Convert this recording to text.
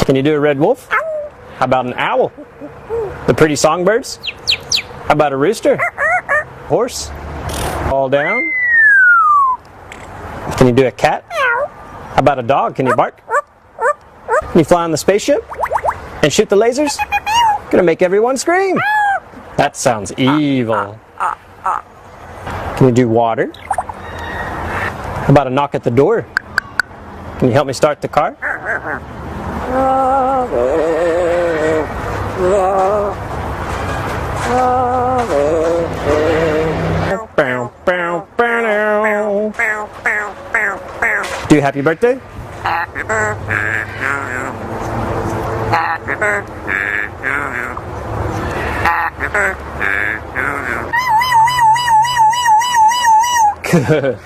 Can you do a red wolf? How about an owl? The pretty songbirds? How about a rooster? Horse? All down? Can you do a cat? How about a dog? Can you bark? Can you fly on the spaceship? And shoot the lasers? Gonna make everyone scream! That sounds evil. Can you do water? How about a knock at the door? Can you help me start the car? Do happy birthday? Good.